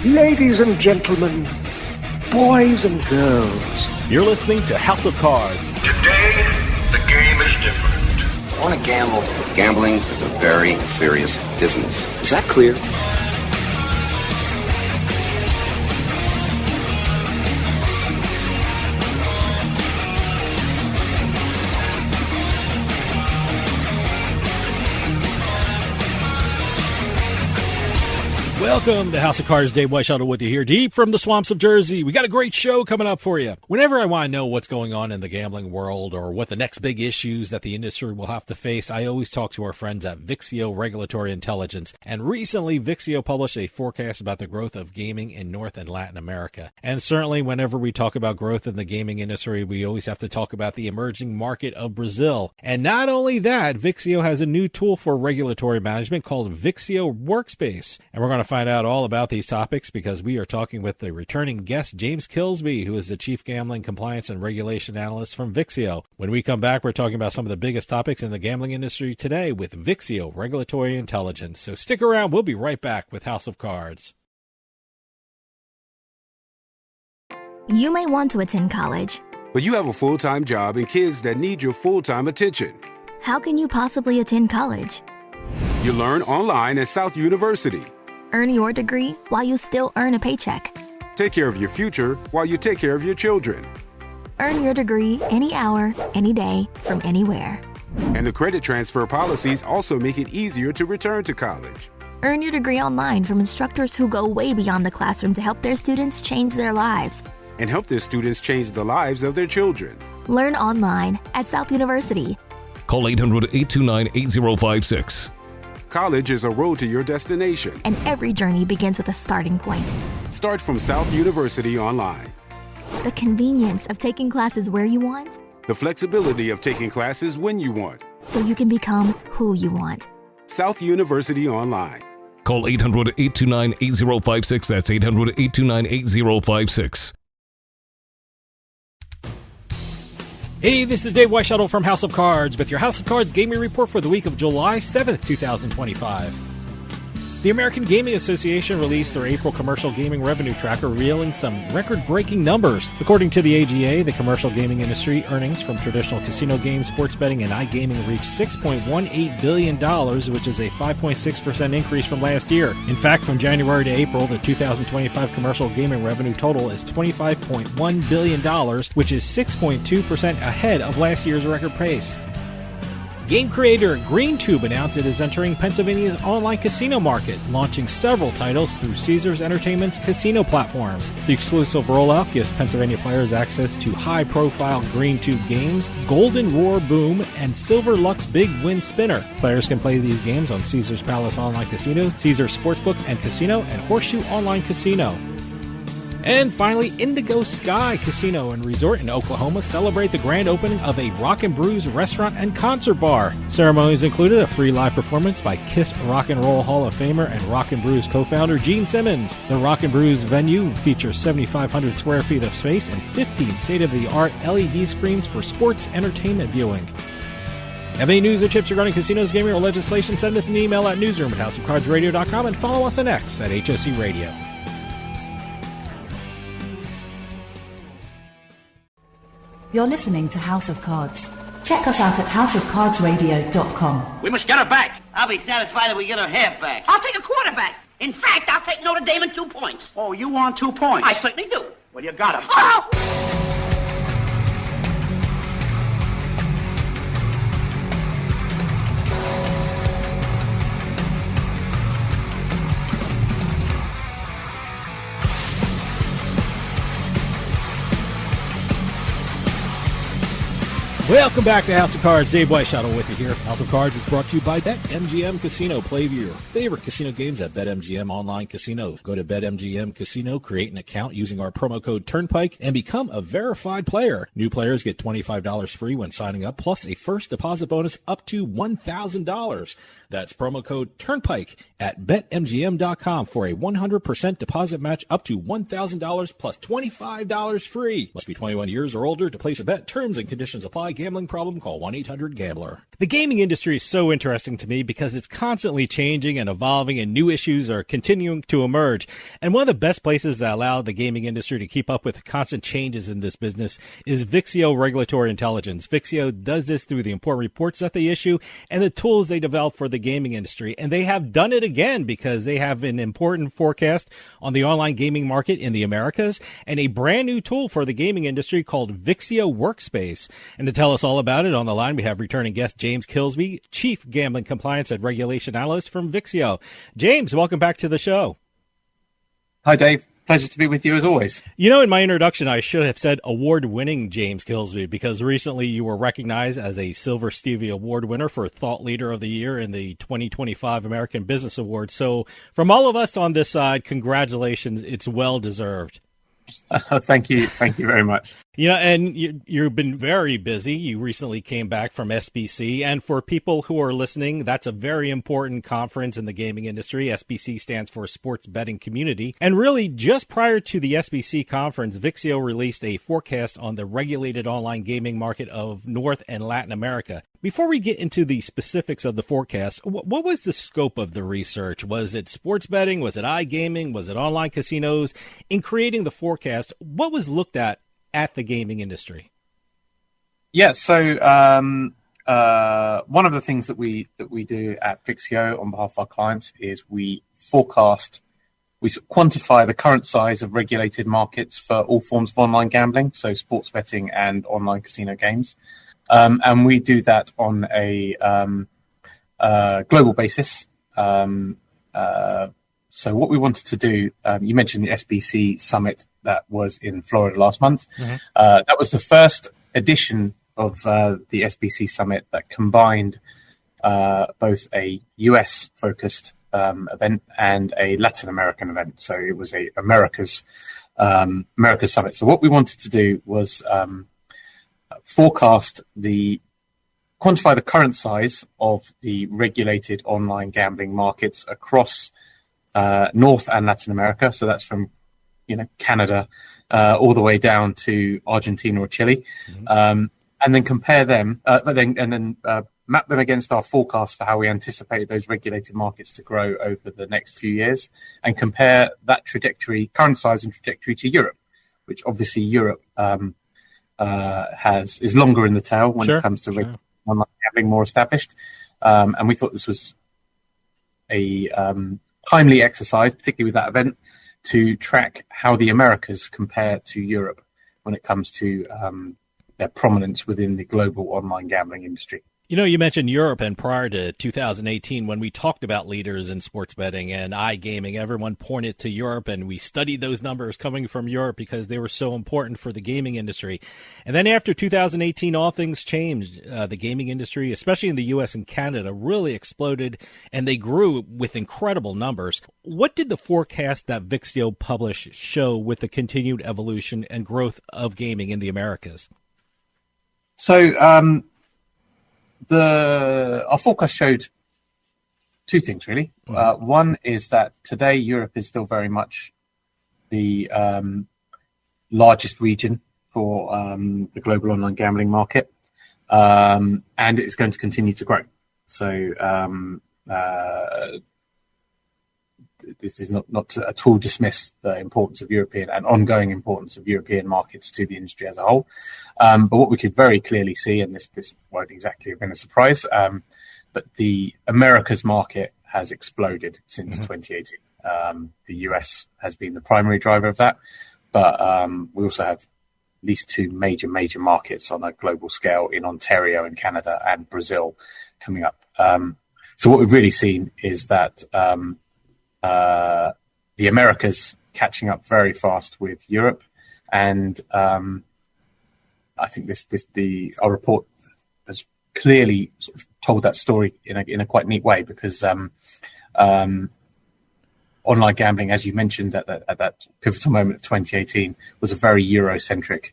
Ladies and gentlemen, boys and girls. You're listening to House of Cards. Today, the game is different. I want to gamble. Gambling is a very serious business. Is that clear? Welcome to House of Cards. Dave Weishuttle with you here, deep from the swamps of Jersey. We got a great show coming up for you. Whenever I want to know what's going on in the gambling world or what the next big issues that the industry will have to face, I always talk to our friends at Vixio Regulatory Intelligence. And recently, Vixio published a forecast about the growth of gaming in North and Latin America. And certainly, whenever we talk about growth in the gaming industry, we always have to talk about the emerging market of Brazil. And not only that, Vixio has a new tool for regulatory management called Vixio WorkSpace. And we're going to find out all about these topics because we are talking with the returning guest, James Kilsby, who is the Chief Gambling Compliance and Regulation Analyst from Vixio. When we come back, we're talking about some of the biggest topics in the gambling industry today with Vixio Regulatory Intelligence. So stick around. We'll be right back with House of Cards. You may want to attend college, but you have a full-time job and kids that need your full-time attention. How can you possibly attend college? You learn online at South University. Earn your degree while you still earn a paycheck. Take care of your future while you take care of your children. Earn your degree any hour, any day, from anywhere. And the credit transfer policies also make it easier to return to college. Earn your degree online from instructors who go way beyond the classroom to help their students change their lives. And help their students change the lives of their children. Learn online at South University. Call 800-829-8056. College is a road to your destination. And every journey begins with a starting point. Start from South University Online. The convenience of taking classes where you want. The flexibility of taking classes when you want. So you can become who you want. South University Online. Call 800-829-8056. That's 800-829-8056. Hey, this is Dave Weishuttle from House of Cards with your House of Cards gaming report for the week of July 7th, 2025. The American Gaming Association released their April commercial gaming revenue tracker, revealing some record-breaking numbers. According to the AGA, the commercial gaming industry earnings from traditional casino games, sports betting, and iGaming reached $6.18 billion, which is a 5.6% increase from last year. In fact, from January to April, the 2025 commercial gaming revenue total is $25.1 billion, which is 6.2% ahead of last year's record pace. Game creator GreenTube announced it is entering Pennsylvania's online casino market, launching several titles through Caesars Entertainment's casino platforms. The exclusive rollout gives Pennsylvania players access to high-profile GreenTube games, Golden Roar Boom, and Silver Lux Big Win Spinner. Players can play these games on Caesars Palace Online Casino, Caesars Sportsbook and Casino, and Horseshoe Online Casino. And finally, Indigo Sky Casino and Resort in Oklahoma celebrate the grand opening of a Rock and Brews restaurant and concert bar. Ceremonies included a free live performance by Kiss Rock and Roll Hall of Famer and Rock and Brews co-founder Gene Simmons. The Rock and Brews venue features 7,500 square feet of space and 15 state-of-the-art LED screens for sports entertainment viewing. Have any news or tips regarding casinos, gaming, or legislation? Send us an email at newsroom@houseofcardsradio.com and follow us on X at HOC Radio. You're listening to House of Cards. Check us out at houseofcardsradio.com. We must get her back. I'll be satisfied if we get her half back. I'll take a quarter back. In fact, I'll take Notre Dame in 2 points. Oh, you want 2 points? I certainly do. Well, you got 'em. Oh! Welcome back to House of Cards. Dave Weishuttle with you here. House of Cards is brought to you by BetMGM Casino. Play your favorite casino games at BetMGM Online Casino. Go to BetMGM Casino, create an account using our promo code Turnpike, and become a verified player. New players get $25 free when signing up, plus a first deposit bonus up to $1,000. That's promo code Turnpike at BetMGM.com for a 100% deposit match up to $1,000 plus $25 free. Must be 21 years or older to place a bet. Terms and conditions apply. Gambling problem? Call 1-800-GAMBLER. The gaming industry is so interesting to me because it's constantly changing and evolving, and new issues are continuing to emerge. And one of the best places that allow the gaming industry to keep up with the constant changes in this business is Vixio Regulatory Intelligence. Vixio does this through the important reports that they issue and the tools they develop for the gaming industry. And they have done it again because they have an important forecast on the online gaming market in the Americas and a brand new tool for the gaming industry called Vixio WorkSpace. And to tell us all about it, on the line we have returning guest James Kilsby, Chief Gambling Compliance and Regulation Analyst from Vixio. James, welcome back to the show. Hi, Dave. Pleasure to be with you as always. You know, in my introduction, I should have said award-winning James Kilsby because recently you were recognized as a Silver Stevie Award winner for Thought Leader of the Year in the 2025 American Business Awards. So from all of us on this side, congratulations. It's well-deserved. Thank you. Thank you very much. You know, and you've been very busy. You recently came back from SBC. And for people who are listening, that's a very important conference in the gaming industry. SBC stands for Sports Betting Community. And really, just prior to the SBC conference, Vixio released a forecast on the regulated online gaming market of North and Latin America. Before we get into the specifics of the forecast, what was the scope of the research? Was it sports betting? Was it iGaming? Was it online casinos? In creating the forecast, what was looked at the gaming industry? Yeah, so one of the things that we do at Vixio on behalf of our clients is we forecast, we quantify the current size of regulated markets for all forms of online gambling, so sports betting and online casino games. And we do that on a global basis. So what we wanted to do, you mentioned the SBC summit that was in Florida last month. Mm-hmm. That was the first edition of the SBC summit that combined both a US-focused event and a Latin American event. So it was a America's summit. So what we wanted to do was quantify the current size of the regulated online gambling markets across North and Latin America. So that's from, Canada all the way down to Argentina or Chile, mm-hmm. And then compare them, map them against our forecast for how we anticipate those regulated markets to grow over the next few years, and compare that trajectory, current size and trajectory, to Europe, which obviously Europe is longer in the tail when it comes to online gambling, more established. And we thought this was a timely exercise, particularly with that event, to track how the Americas compare to Europe when it comes to their prominence within the global online gambling industry. You know, you mentioned Europe, and prior to 2018, when we talked about leaders in sports betting and iGaming, everyone pointed to Europe, and we studied those numbers coming from Europe because they were so important for the gaming industry. And then after 2018, all things changed. The gaming industry, especially in the U.S. and Canada, really exploded, and they grew with incredible numbers. What did the forecast that Vixio published show with the continued evolution and growth of gaming in the Americas? So, our forecast showed two things, really. Mm-hmm. One is that today Europe is still very much the largest region for the global online gambling market, and it's going to continue to grow. So this is not to at all dismiss the importance of European and ongoing importance of European markets to the industry as a whole. But what we could very clearly see, and this won't exactly have been a surprise, but the Americas market has exploded since 2018. The US has been the primary driver of that, but we also have at least two major markets on a global scale in Ontario and Canada and Brazil coming up. So what we've really seen is that the Americas catching up very fast with Europe, and I think our report has clearly sort of told that story in a quite neat way, because online gambling, as you mentioned at that pivotal moment of 2018, was a very Eurocentric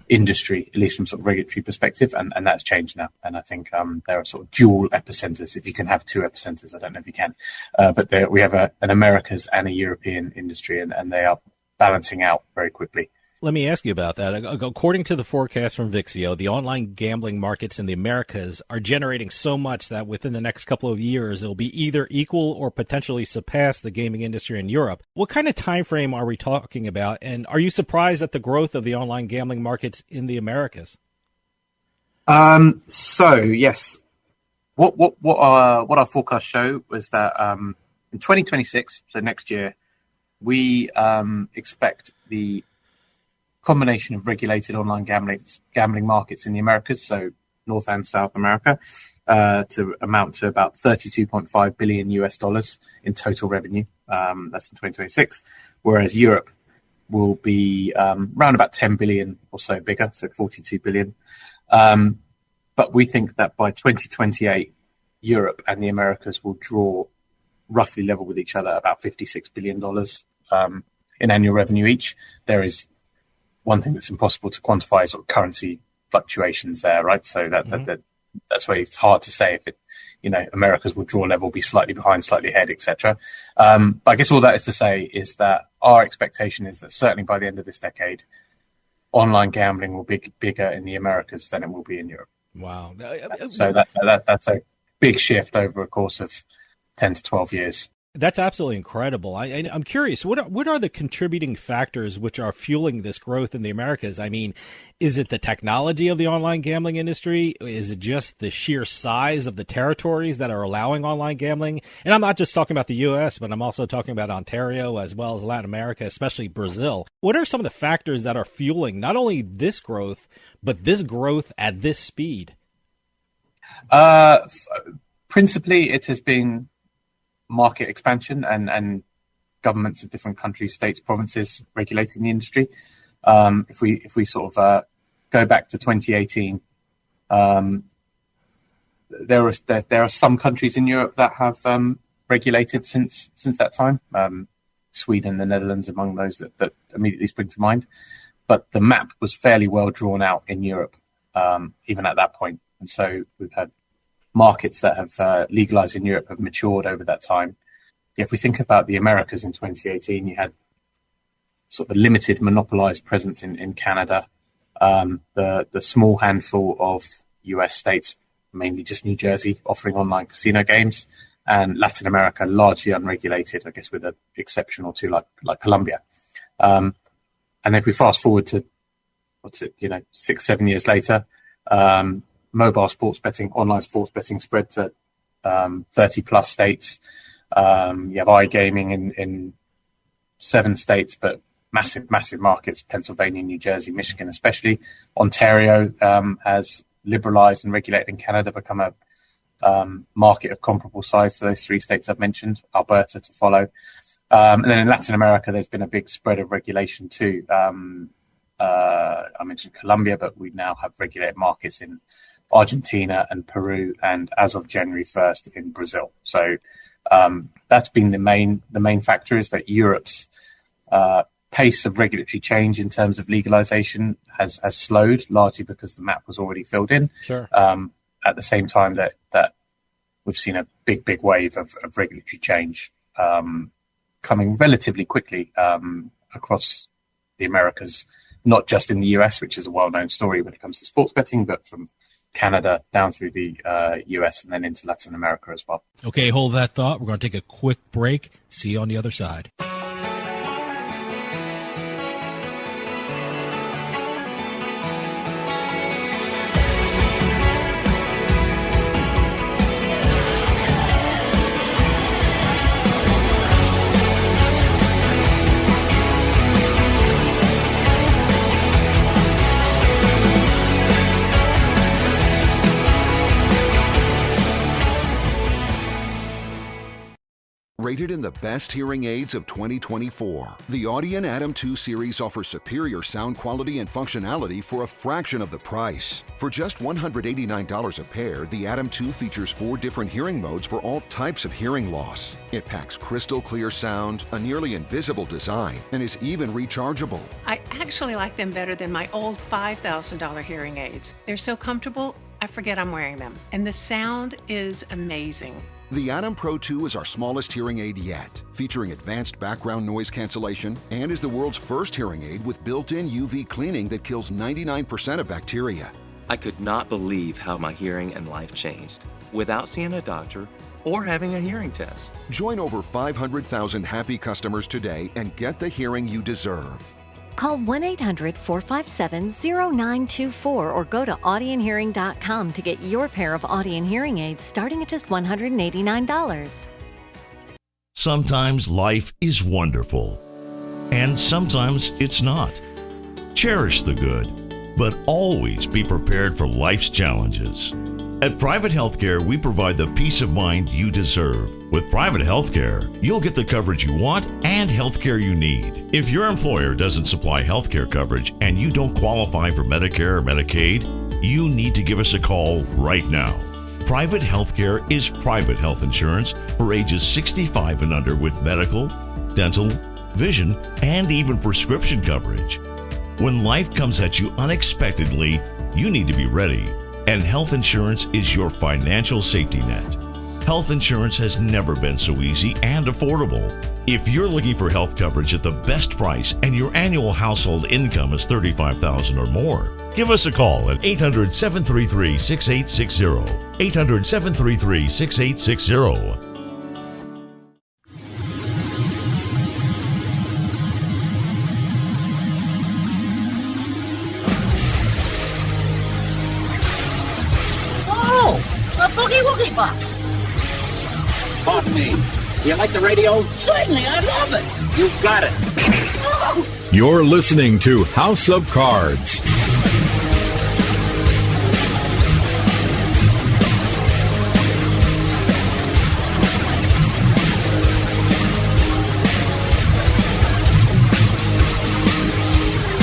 industry, at least from sort of regulatory perspective, and that's changed now. And I think there are sort of dual epicenters, if you can have two epicenters. I don't know if you can, but we have an Americas and a European industry, and they are balancing out very quickly. Let me ask you about that. According to the forecast from Vixio, the online gambling markets in the Americas are generating so much that within the next couple of years, it'll be either equal or potentially surpass the gaming industry in Europe. What kind of time frame are we talking about? And are you surprised at the growth of the online gambling markets in the Americas? So yes, what our forecasts show was that in 2026, so next year, we expect the combination of regulated online gambling markets in the Americas, so North and South America, to amount to about $32.5 billion in total revenue. That's in 2026, whereas Europe will be around about 10 billion or so bigger, so 42 billion. But we think that by 2028, Europe and the Americas will draw roughly level with each other, about $56 billion in annual revenue each. There is one thing that's impossible to quantify is sort of currency fluctuations there, right? So that's why it's hard to say if it, Americas will draw level, be slightly behind, slightly ahead, etc. But I guess all that is to say is that our expectation is that certainly by the end of this decade, online gambling will be bigger in the Americas than it will be in Europe. Wow. So that's a big shift over a course of 10 to 12 years. That's absolutely incredible. I'm curious, what are the contributing factors which are fueling this growth in the Americas? I mean, is it the technology of the online gambling industry? Is it just the sheer size of the territories that are allowing online gambling? And I'm not just talking about the U.S., but I'm also talking about Ontario as well as Latin America, especially Brazil. What are some of the factors that are fueling not only this growth, but this growth at this speed? Principally, it has been market expansion and governments of different countries, states, provinces regulating the industry. If we sort of go back to 2018, there are some countries in Europe that have regulated since that time. Sweden, the Netherlands, among those that immediately spring to mind. But the map was fairly well drawn out in Europe, even at that point. And so we've had markets that have legalized in Europe have matured over that time. If we think about the Americas in 2018, you had sort of a limited monopolized presence in Canada, the small handful of US states, mainly just New Jersey, offering online casino games, and Latin America largely unregulated, I guess with an exception or two like Colombia. And if we fast forward to 6-7 years later, mobile sports betting, online sports betting spread to 30 plus states. You have iGaming in 7 states, but massive markets, Pennsylvania, New Jersey, Michigan especially. Ontario has liberalized and regulated in Canada, become a market of comparable size to those 3 states I've mentioned, Alberta to follow. And then in Latin America, there's been a big spread of regulation too. I mentioned Colombia, but we now have regulated markets in Argentina and Peru, and as of January 1st in Brazil. So that's been the main factor, is that Europe's pace of regulatory change in terms of legalization has slowed, largely because the map was already filled in. Sure. At the same time that we've seen a big wave of regulatory change coming relatively quickly across the Americas, not just in the US, which is a well-known story when it comes to sports betting, but from Canada down through the US and then into Latin America as well. Okay, hold that thought. We're going to take a quick break. See you on the other side. Rated in the best hearing aids of 2024, the Audien Atom 2 series offers superior sound quality and functionality for a fraction of the price. For just $189 a pair, the Atom 2 features 4 different hearing modes for all types of hearing loss. It packs crystal clear sound, a nearly invisible design, and is even rechargeable. I actually like them better than my old $5,000 hearing aids. They're so comfortable, I forget I'm wearing them. And the sound is amazing. The Atom Pro 2 is our smallest hearing aid yet, featuring advanced background noise cancellation and is the world's first hearing aid with built-in UV cleaning that kills 99% of bacteria. I could not believe how my hearing and life changed without seeing a doctor or having a hearing test. Join over 500,000 happy customers today and get the hearing you deserve. Call 1-800-457-0924 or go to audionhearing.com to get your pair of Audien hearing aids starting at just $189. Sometimes life is wonderful, and sometimes it's not. Cherish the good, but always be prepared for life's challenges. At Private Healthcare, we provide the peace of mind you deserve. With Private Healthcare, you'll get the coverage you want and healthcare you need. If your employer doesn't supply healthcare coverage and you don't qualify for Medicare or Medicaid, you need to give us a call right now. Private Healthcare is private health insurance for ages 65 and under with medical, dental, vision, and even prescription coverage. When life comes at you unexpectedly, you need to be ready. And health insurance is your financial safety net. Health insurance has never been so easy and affordable. If you're looking for health coverage at the best price and your annual household income is $35,000 or more, give us a call at 800-733-6860. 800-733-6860. Boogie Woogie Box. Pardon me. You like the radio? Certainly, I love it. You got it. Oh. You're listening to House of Cards.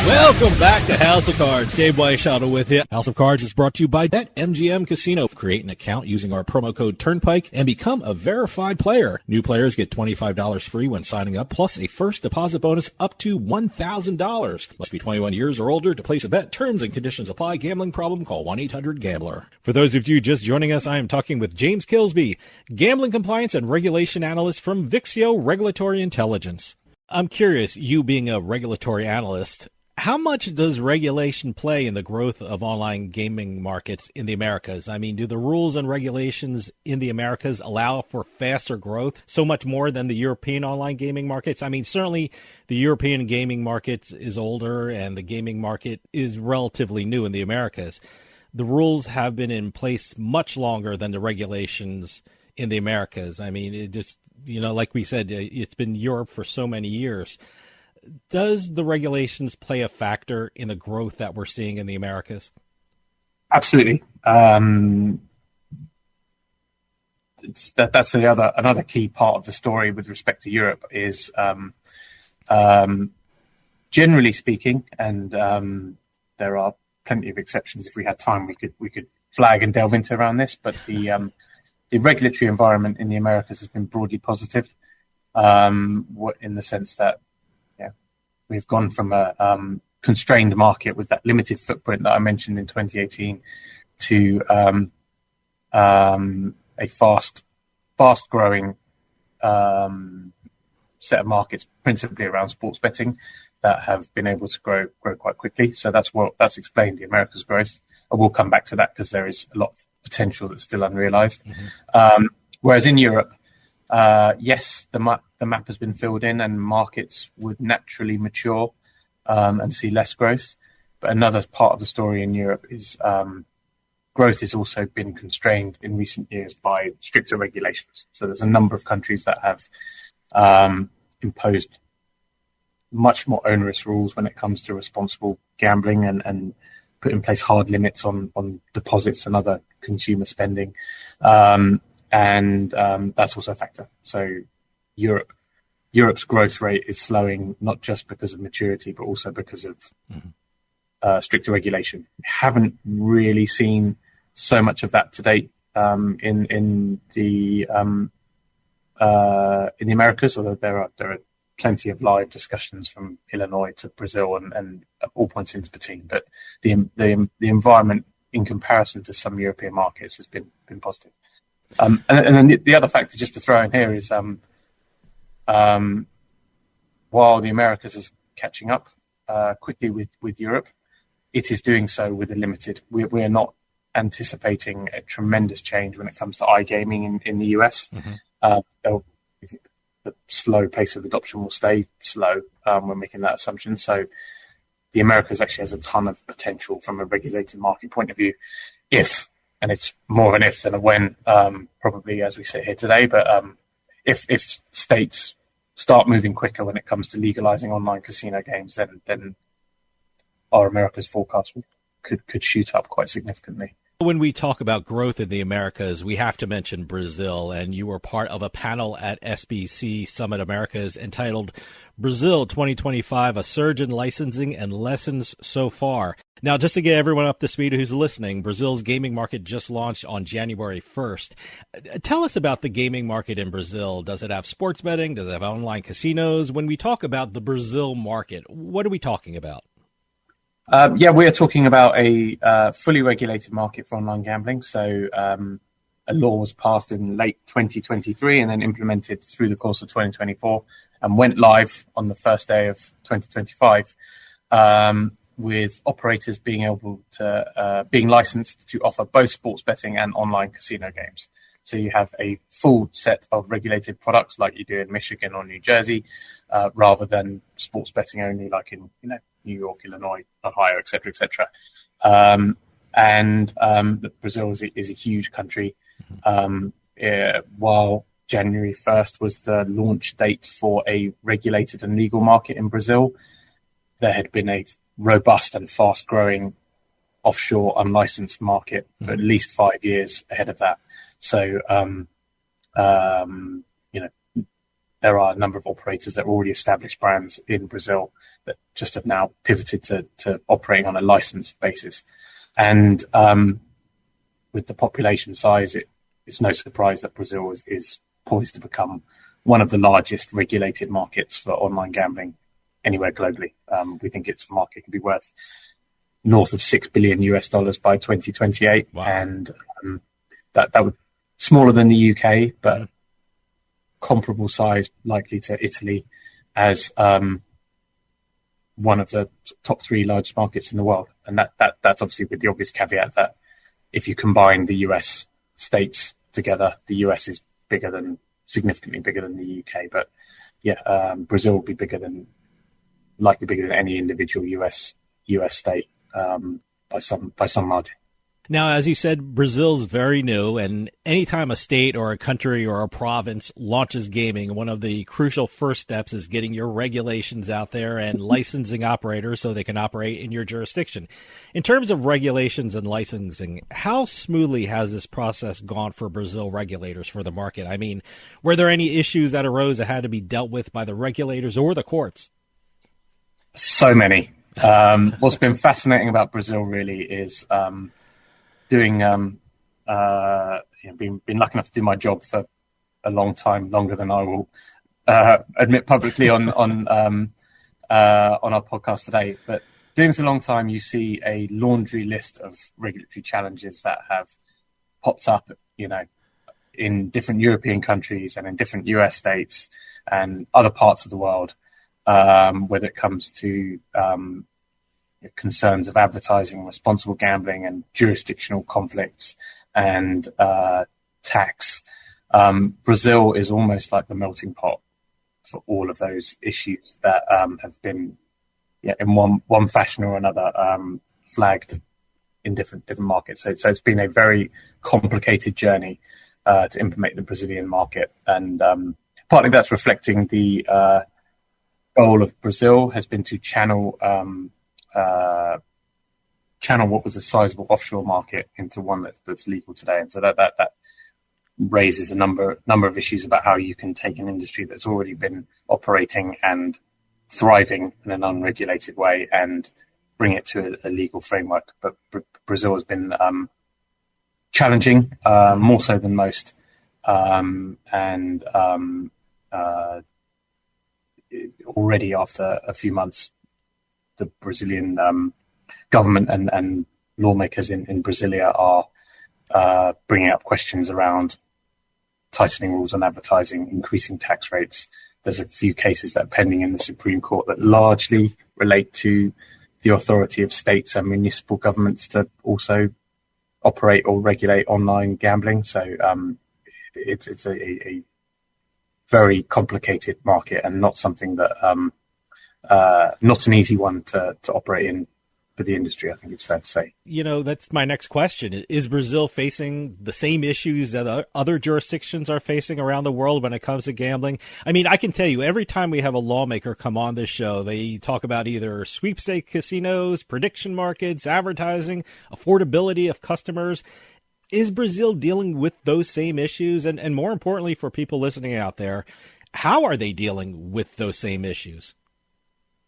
Welcome back to House of Cards. Dave Weishaupt with you. House of Cards is brought to you by BetMGM Casino. Create an account using our promo code Turnpike and become a verified player. New players get $25 free when signing up, plus a first deposit bonus up to $1,000. Must be 21 years or older to place a bet. Terms and conditions apply. Gambling problem? Call 1-800-GAMBLER. For those of you just joining us, I am talking with James Kilsby, Gambling Compliance and Regulation Analyst from Vixio Regulatory Intelligence. I'm curious, you being a regulatory analyst, how much does regulation play in the growth of online gaming markets in the Americas? I mean, do the rules and regulations in the Americas allow for faster growth, so much more than the European online gaming markets? I mean, certainly the European gaming market is older and the gaming market is relatively new in the Americas. The rules have been in place much longer than the regulations in the Americas. I mean, it just, like we said, it's been Europe for so many years. Does the regulations play a factor in the growth that we're seeing in the Americas? Absolutely. That's another key part of the story with respect to Europe is generally speaking, and there are plenty of exceptions. If we had time, we could flag and delve into around this. But the regulatory environment in the Americas has been broadly positive, in the sense that we've gone from a constrained market with that limited footprint that I mentioned in 2018 to a fast-growing set of markets, principally around sports betting, that have been able to grow quite quickly. So that's explained the Americas' growth. I will come back to that because there is a lot of potential that's still unrealized. Mm-hmm. Whereas in Europe, yes, the map has been filled in and markets would naturally mature and see less growth. But another part of the story in Europe is growth has also been constrained in recent years by stricter regulations. So there's a number of countries that have imposed much more onerous rules when it comes to responsible gambling and put in place hard limits on deposits and other consumer spending. And that's also a factor. So Europe's growth rate is slowing, not just because of maturity, but also because of stricter regulation. We haven't really seen so much of that to date in the Americas, although there are plenty of live discussions from Illinois to Brazil and at all points in between. But the environment in comparison to some European markets has been positive. And then the other factor just to throw in here is while the Americas is catching up quickly with Europe, it is doing so with a limited. We are not anticipating a tremendous change when it comes to iGaming in the US. The slow pace of adoption will stay slow. We're making that assumption. So the Americas actually has a ton of potential from a regulated market point of view. If, and it's more of an if than a when, probably as we sit here today, but if states start moving quicker when it comes to legalizing online casino games, then our America's forecast could shoot up quite significantly. When we talk about growth in the Americas, we have to mention Brazil, and you were part of a panel at SBC Summit Americas entitled Brazil 2025, A Surge in Licensing and Lessons So Far. Now, just to get everyone up to speed who's listening, Brazil's gaming market just launched on January 1st. Tell us about the gaming market in Brazil. Does it have sports betting? Does it have online casinos? When we talk about the Brazil market, what are we talking about? We are talking about a fully regulated market for online gambling. So a law was passed in late 2023 and then implemented through the course of 2024 and went live on the first day of 2025 with operators being able to being licensed to offer both sports betting and online casino games. So you have a full set of regulated products like you do in Michigan or New Jersey, rather than sports betting only like in New York, Illinois, Ohio, et cetera, et cetera. Brazil is a huge country. While January 1st was the launch date for a regulated and legal market in Brazil, there had been a robust and fast-growing offshore unlicensed market for at least 5 years ahead of that. So, there are a number of operators that are already established brands in Brazil that just have now pivoted to operating on a licensed basis. And with the population size, it's no surprise that Brazil is poised to become one of the largest regulated markets for online gambling anywhere globally. We think its market can be worth north of $6 billion by 2028. Wow. And that would smaller than the UK, but comparable size likely to Italy as one of the top 3 largest markets in the world. And that's obviously with the obvious caveat that if you combine the US states together, the US is significantly bigger than the UK. But Brazil will be likely bigger than any individual US state by some margin. Now, as you said, Brazil's very new, and anytime a state or a country or a province launches gaming, one of the crucial first steps is getting your regulations out there and licensing operators so they can operate in your jurisdiction. In terms of regulations and licensing, how smoothly has this process gone for Brazil regulators for the market? I mean, were there any issues that arose that had to be dealt with by the regulators or the courts? So many. What's been fascinating about Brazil really is being lucky enough to do my job for a long time, longer than I will admit publicly on our podcast today. But doing this a long time, you see a laundry list of regulatory challenges that have popped up, in different European countries and in different US states and other parts of the world, whether it comes to concerns of advertising, responsible gambling, and jurisdictional conflicts and tax. Brazil is almost like the melting pot for all of those issues that have been, in one fashion or another, flagged in different markets. So it's been a very complicated journey to implement the Brazilian market, and partly that's reflecting the goal of Brazil has been to channel what was a sizable offshore market into one that's legal today, and so that raises a number of issues about how you can take an industry that's already been operating and thriving in an unregulated way and bring it to a legal framework. But Brazil has been challenging, more so than most, and already after a few months, the Brazilian government and lawmakers in Brasilia are bringing up questions around tightening rules on advertising, increasing tax rates. There's a few cases that are pending in the Supreme Court that largely relate to the authority of states and municipal governments to also operate or regulate online gambling. So it's a very complicated market and not something that not an easy one to operate in for the industry, I think it's fair to say. That's my next question. Is Brazil facing the same issues that other jurisdictions are facing around the world when it comes to gambling? I mean, I can tell you, every time we have a lawmaker come on this show, they talk about either sweepstake casinos, prediction markets, advertising, affordability of customers. Is Brazil dealing with those same issues? And more importantly, for people listening out there, how are they dealing with those same issues?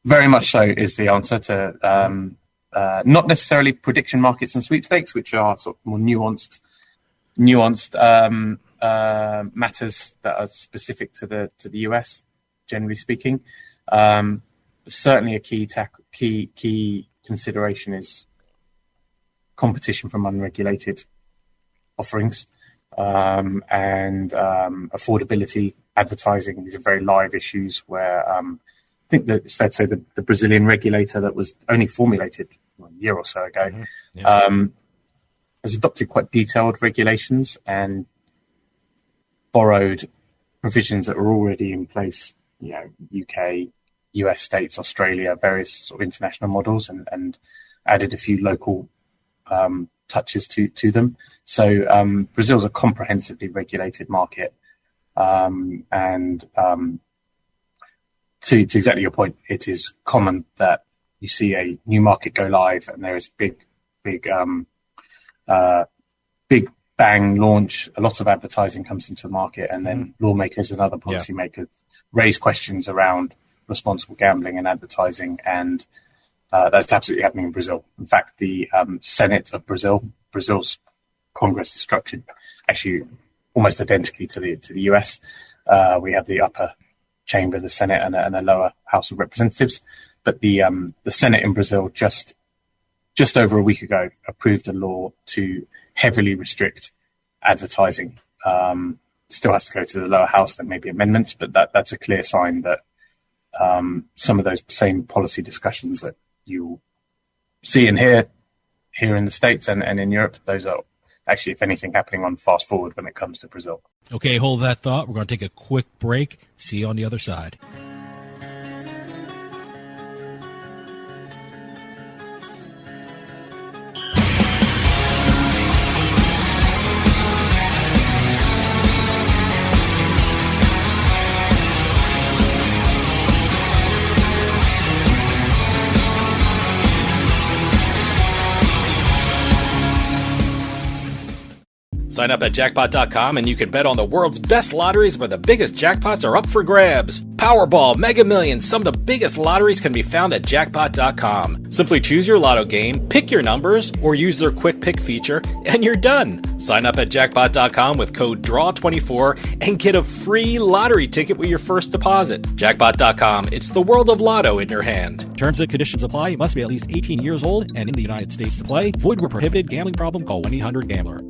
Very much so is the answer to not necessarily prediction markets and sweepstakes, which are sort of more nuanced matters that are specific to the US, generally speaking. Certainly, a key consideration is competition from unregulated offerings and affordability. Advertising. These are very live issues where I think that it's fair to say the Brazilian regulator that was only formulated a year or so ago has adopted quite detailed regulations and borrowed provisions that were already in place, UK, US states, Australia, various sort of international models, and added a few local touches to them. So Brazil's a comprehensively regulated market, and to exactly your point, it is common that you see a new market go live and there is big bang launch. A lot of advertising comes into the market, and then lawmakers and other policymakers raise questions around responsible gambling and advertising, and that's absolutely happening in Brazil. In fact, the Senate of Brazil's Congress is structured actually almost identically to the US. We have the upper chamber of the Senate and a lower House of Representatives, but the Senate in Brazil just over a week ago approved a law to heavily restrict advertising. Still has to go to the lower house. There may be amendments, but that's a clear sign that some of those same policy discussions that you see and hear here in the States and in Europe, those are actually, if anything, happening on fast forward when it comes to Brazil. Okay, hold that thought. We're going to take a quick break. See you on the other side. Sign up at jackpot.com and you can bet on the world's best lotteries where the biggest jackpots are up for grabs. Powerball, Mega Millions, some of the biggest lotteries can be found at jackpot.com. Simply choose your lotto game, pick your numbers, or use their quick pick feature, and you're done. Sign up at jackpot.com with code DRAW24 and get a free lottery ticket with your first deposit. Jackpot.com, it's the world of lotto in your hand. Terms and conditions apply. You must be at least 18 years old and in the United States to play. Void where prohibited. Gambling problem? Call 1-800-GAMBLER.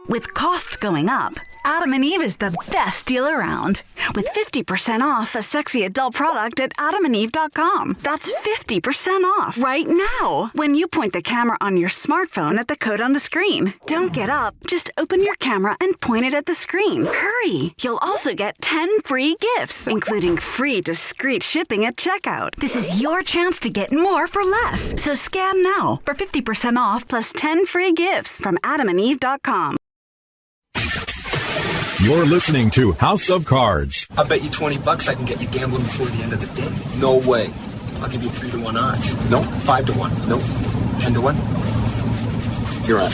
With costs going up, Adam & Eve is the best deal around. With 50% off a sexy adult product at adamandeve.com. That's 50% off right now when you point the camera on your smartphone at the code on the screen. Don't get up. Just open your camera and point it at the screen. Hurry! You'll also get 10 free gifts, including free discreet shipping at checkout. This is your chance to get more for less. So scan now for 50% off plus 10 free gifts from adamandeve.com. You're listening to House of Cards. I bet you $20 I can get you gambling before the end of the day. No way. I'll give you 3-1 odds. No. 5-1. No. 10-1. You're on.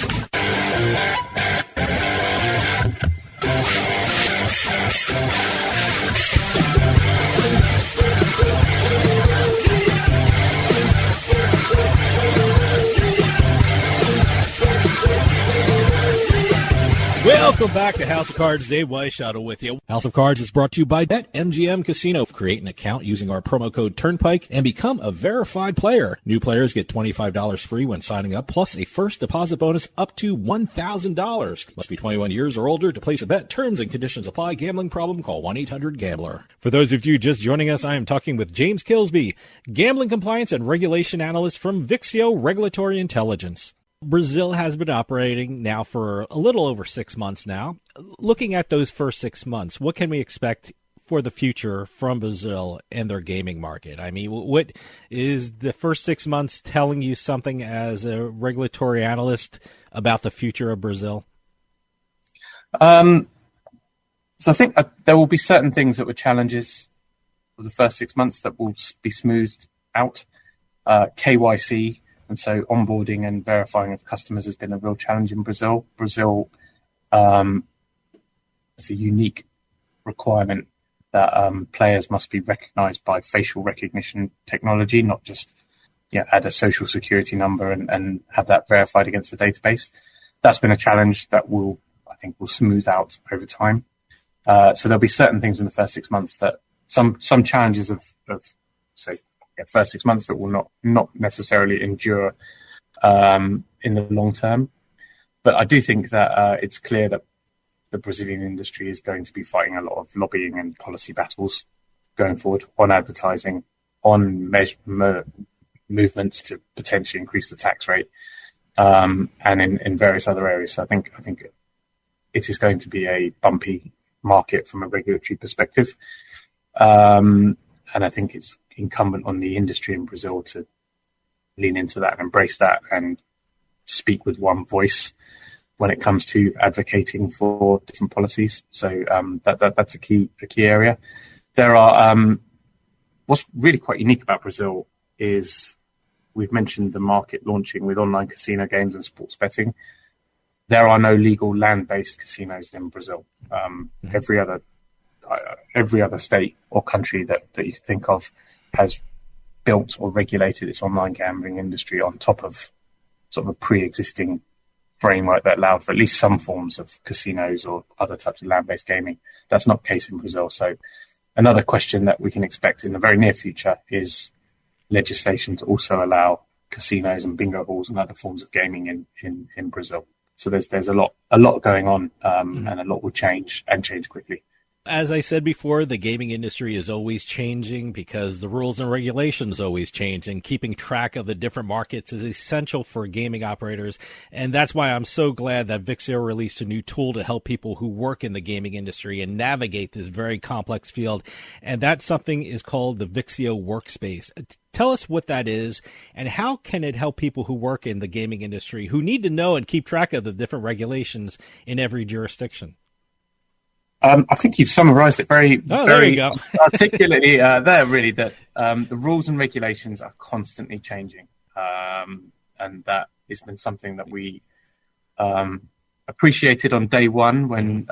Welcome back to House of Cards. Dave Weishuttle with you. House of Cards is brought to you by BetMGM Casino. Create an account using our promo code Turnpike and become a verified player. New players get $25 free when signing up, plus a first deposit bonus up to $1,000. Must be 21 years or older to place a bet. Terms and conditions apply. Gambling problem? Call 1-800-GAMBLER. For those of you just joining us, I am talking with James Kilsby, gambling compliance and regulation analyst from Vixio Regulatory Intelligence. Brazil has been operating now for a little over 6 months now. Looking at those first 6 months, what can we expect for the future from Brazil and their gaming market? I mean, what is the first 6 months telling you something as a regulatory analyst about the future of Brazil? So I think there will be certain things that were challenges for the first 6 months that will be smoothed out. KYC, and so onboarding and verifying of customers has been a real challenge in Brazil. Brazil is a unique requirement that players must be recognized by facial recognition technology, not just add a social security number and have that verified against the database. That's been a challenge that will smooth out over time. So there'll be certain things in the first 6 months that some challenges of say, first 6 months that will not necessarily endure in the long term. But I do think that it's clear that the Brazilian industry is going to be fighting a lot of lobbying and policy battles going forward on advertising, on movements to potentially increase the tax rate, and in various other areas. So I think it is going to be a bumpy market from a regulatory perspective. And I think it's incumbent on the industry in Brazil to lean into that and embrace that and speak with one voice when it comes to advocating for different policies. So that's a key area. There are what's really quite unique about Brazil is we've mentioned the market launching with online casino games and sports betting. There are no legal land-based casinos in Brazil. Every other state or country that you think of has built or regulated its online gambling industry on top of sort of a pre-existing framework that allowed for at least some forms of casinos or other types of land-based gaming. That's not the case in Brazil. So another question that we can expect in the very near future is legislation to also allow casinos and bingo halls and other forms of gaming in Brazil. So there's a lot going on, and a lot will change and change quickly. As I said before, the gaming industry is always changing because the rules and regulations always change, and keeping track of the different markets is essential for gaming operators. And that's why I'm so glad that Vixio released a new tool to help people who work in the gaming industry and navigate this very complex field. And that something is called the Vixio WorkSpace. Tell us what that is and how can it help people who work in the gaming industry who need to know and keep track of the different regulations in every jurisdiction. I think you've summarised it very articulately there, really, that the rules and regulations are constantly changing. And that has been something that we appreciated on day one when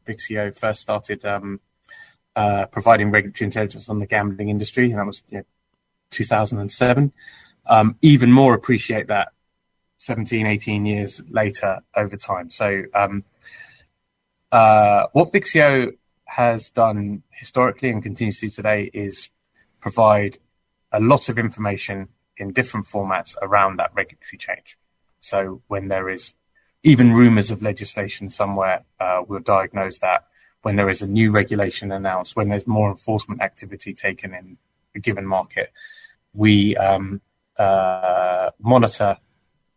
Vixio first started providing regulatory intelligence on the gambling industry, and that was 2007. Even more appreciate that 17, 18 years later over time. So what Vixio has done historically and continues to do today is provide a lot of information in different formats around that regulatory change. So when there is even rumours of legislation somewhere, we'll diagnose that. When there is a new regulation announced, when there's more enforcement activity taken in a given market, we monitor,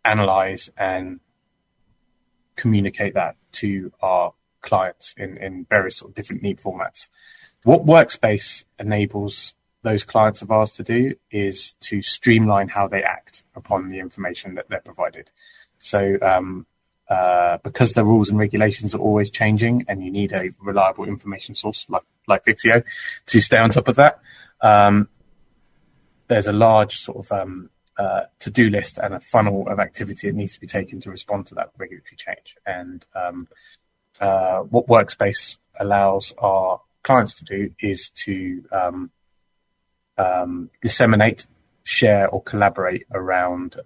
analyse and communicate that to our clients in various sort of different neat formats. What WorkSpace enables those clients of ours to do is to streamline how they act upon the information that they're provided. So because the rules and regulations are always changing and you need a reliable information source like Vixio to stay on top of that, there's a large sort of to-do list and a funnel of activity that needs to be taken to respond to that regulatory change. And what WorkSpace allows our clients to do is to disseminate, share, or collaborate around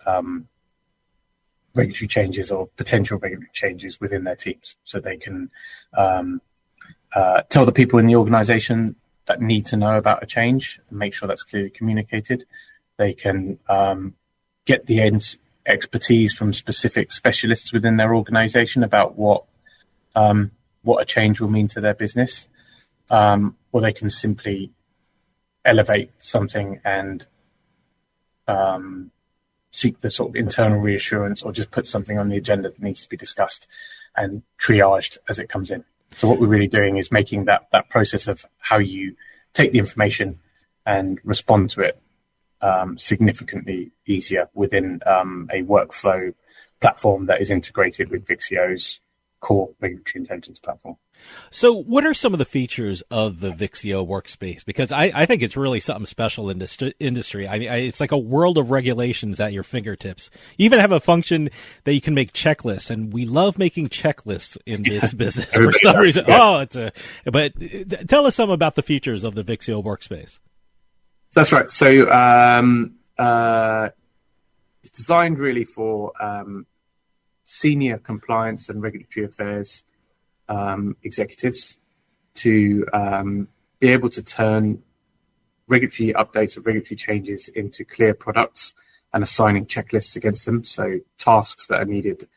regulatory changes or potential regulatory changes within their teams, so they can tell the people in the organization that need to know about a change and make sure that's clearly communicated. They can get the expertise from specific specialists within their organization about what a change will mean to their business, or they can simply elevate something and seek the sort of internal reassurance, or just put something on the agenda that needs to be discussed and triaged as it comes in. So what we're really doing is making that process of how you take the information and respond to it significantly easier within a workflow platform that is integrated with Vixio's core regulatory intelligence platform. So what are some of the features of the Vixio WorkSpace? Because I think it's really something special in this industry. I mean, it's like a world of regulations at your fingertips. You even have a function that you can make checklists, and we love making checklists in this business for some reason. Yeah. But tell us some about the features of the Vixio WorkSpace. That's right. So it's designed really for senior compliance and regulatory affairs executives to be able to turn regulatory updates or regulatory changes into clear products and assigning checklists against them. So tasks that are needed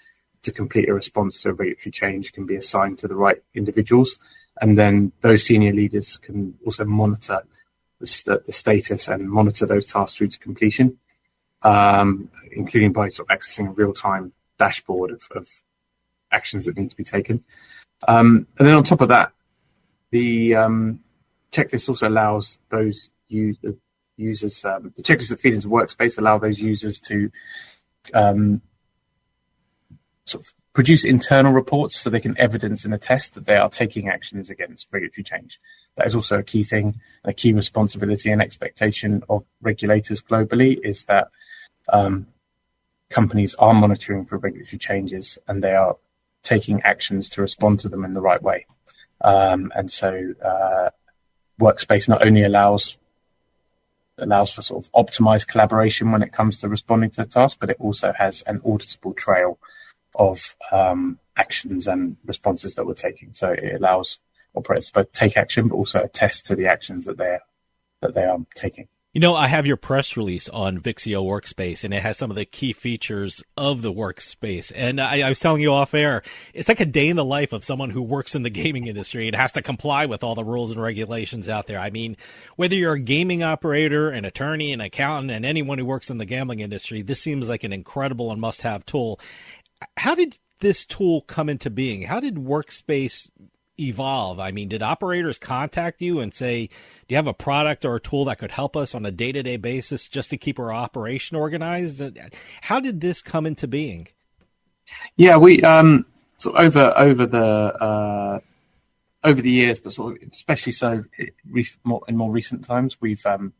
to complete a response to a regulatory change can be assigned to the right individuals. And then those senior leaders can also monitor the status and monitor those tasks through to completion, including by sort of accessing a real-time dashboard of actions that need to be taken. And then on top of that, the checklist also allows those users, the checklists that feed into Workspace allow those users to sort of produce internal reports so they can evidence and attest that they are taking actions against regulatory change. That is also a key thing, a key responsibility and expectation of regulators globally, is that companies are monitoring for regulatory changes and they are taking actions to respond to them in the right way. And so Workspace not only allows for sort of optimized collaboration when it comes to responding to a task, but it also has an auditable trail of actions and responses that we're taking. So it allows operators to both take action, but also attest to the actions that they are taking. You know, I have your press release on Vixio WorkSpace, and it has some of the key features of the workspace. And I was telling you off air, it's like a day in the life of someone who works in the gaming industry and has to comply with all the rules and regulations out there. I mean, whether you're a gaming operator, an attorney, an accountant, and anyone who works in the gambling industry, this seems like an incredible and must-have tool. How did this tool come into being? How did Workspace evolve? I mean, did operators contact you and say, do you have a product or a tool that could help us on a day-to-day basis just to keep our operation organized? How did this come into being? Yeah, we so over the years, but sort of especially so in more recent times, we've had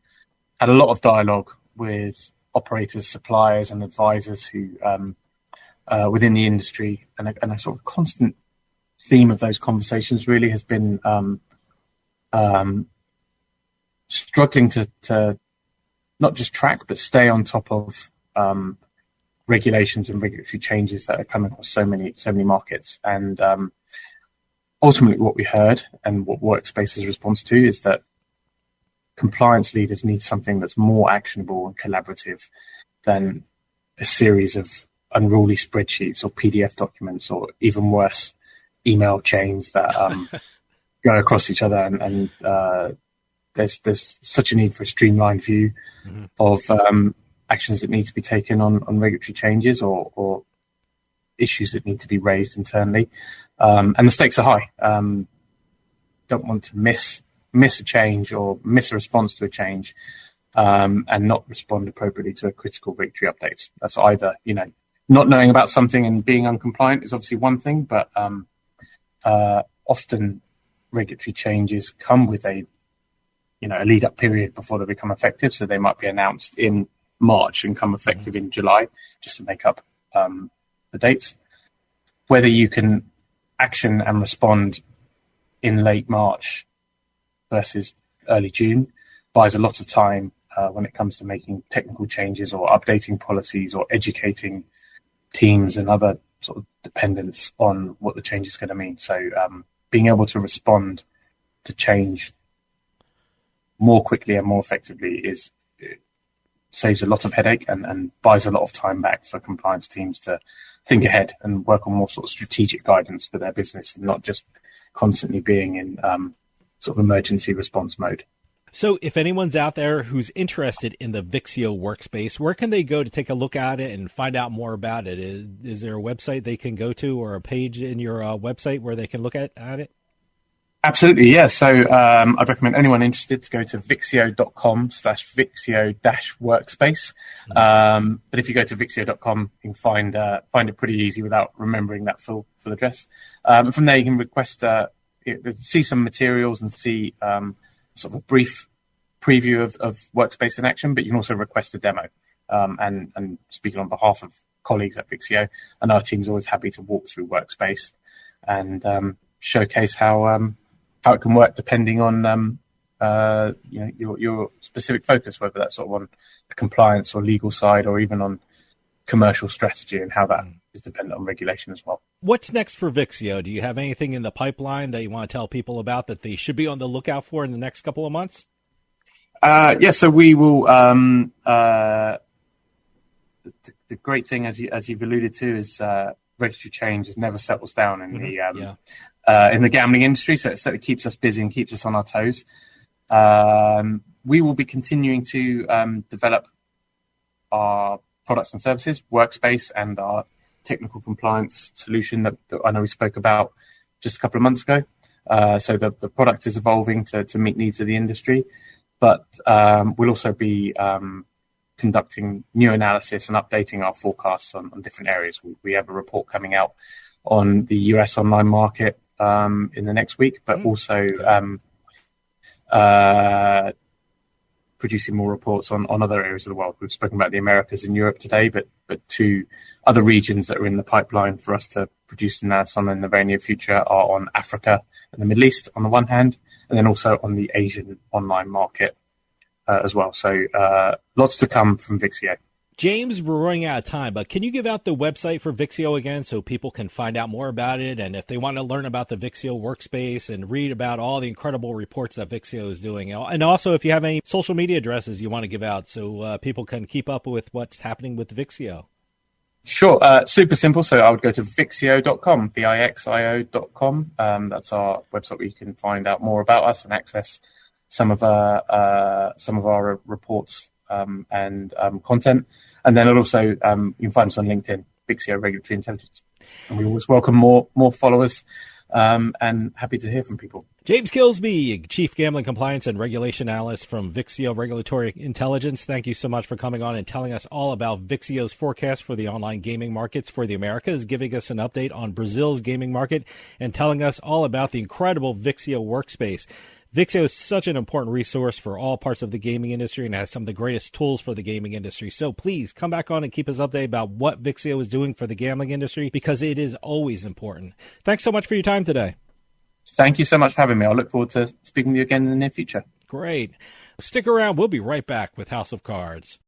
a lot of dialogue with operators, suppliers, and advisors who within the industry, and a sort of constant theme of those conversations really has been struggling to not just track but stay on top of regulations and regulatory changes that are coming across so many markets. And ultimately what we heard and what Workspace's response to is that compliance leaders need something that's more actionable and collaborative than a series of unruly spreadsheets or PDF documents, or even worse, email chains that go across each other, and there's such a need for a streamlined view of actions that need to be taken on regulatory changes or issues that need to be raised internally, and the stakes are high. Don't want to miss a change or miss a response to a change, and not respond appropriately to a critical regulatory updates. That's either, not knowing about something and being uncompliant is obviously one thing, but often regulatory changes come with a lead up period before they become effective. So they might be announced in March and come effective in July, just to make up the dates. Whether you can action and respond in late March versus early June buys a lot of time when it comes to making technical changes or updating policies or educating teams and other sort of dependence on what the change is going to mean. So being able to respond to change more quickly and more effectively saves a lot of headache and buys a lot of time back for compliance teams to think ahead and work on more sort of strategic guidance for their business and not just constantly being in sort of emergency response mode. So if anyone's out there who's interested in the Vixio WorkSpace, where can they go to take a look at it and find out more about it? Is there a website they can go to or a page in your website where they can look at it? Absolutely, yeah. So I'd recommend anyone interested to go to vixio.com/vixio-workspace. But if you go to vixio.com, you can find it pretty easy without remembering that full address. From there, you can request see some materials and see sort of a brief preview of Workspace in action, but you can also request a demo. And speaking on behalf of colleagues at Vixio, and our team's always happy to walk through Workspace and showcase how it can work depending on your specific focus, whether that's sort of on the compliance or legal side or even on commercial strategy and how that is dependent on regulation as well. What's next for Vixio? Do you have anything in the pipeline that you want to tell people about that they should be on the lookout for in the next couple of months? So we will. The great thing, as you've alluded to, is regulatory change never settles down in the gambling industry. So it keeps us busy and keeps us on our toes. We will be continuing to develop our products and services, Workspace, and our technical compliance solution that I know we spoke about just a couple of months ago. So the product is evolving to meet needs of the industry, but we'll also be conducting new analysis and updating our forecasts on different areas. We have a report coming out on the US online market in the next week, but also producing more reports on other areas of the world. We've spoken about the Americas and Europe today, but two other regions that are in the pipeline for us to produce analysis on in the very near future are on Africa and the Middle East on the one hand, and then also on the Asian online market as well. So lots to come from Vixio. James, we're running out of time, but can you give out the website for Vixio again so people can find out more about it? And if they want to learn about the Vixio WorkSpace and read about all the incredible reports that Vixio is doing. And also if you have any social media addresses you want to give out so people can keep up with what's happening with Vixio. Sure. Super simple. So I would go to vixio.com, vixio.com. That's our website where you can find out more about us and access some of our reports and content. And then also you can find us on LinkedIn, Vixio Regulatory Intelligence. And we always welcome more followers and happy to hear from people. James Kilsby, Chief Gambling Compliance and Regulation Analyst from Vixio Regulatory Intelligence. Thank you so much for coming on and telling us all about Vixio's forecast for the online gaming markets for the Americas, giving us an update on Brazil's gaming market, and telling us all about the incredible Vixio WorkSpace. Vixio is such an important resource for all parts of the gaming industry and has some of the greatest tools for the gaming industry. So please come back on and keep us updated about what Vixio is doing for the gambling industry, because it is always important. Thanks so much for your time today. Thank you so much for having me. I look forward to speaking with you again in the near future. Great. Stick around. We'll be right back with House of Cards.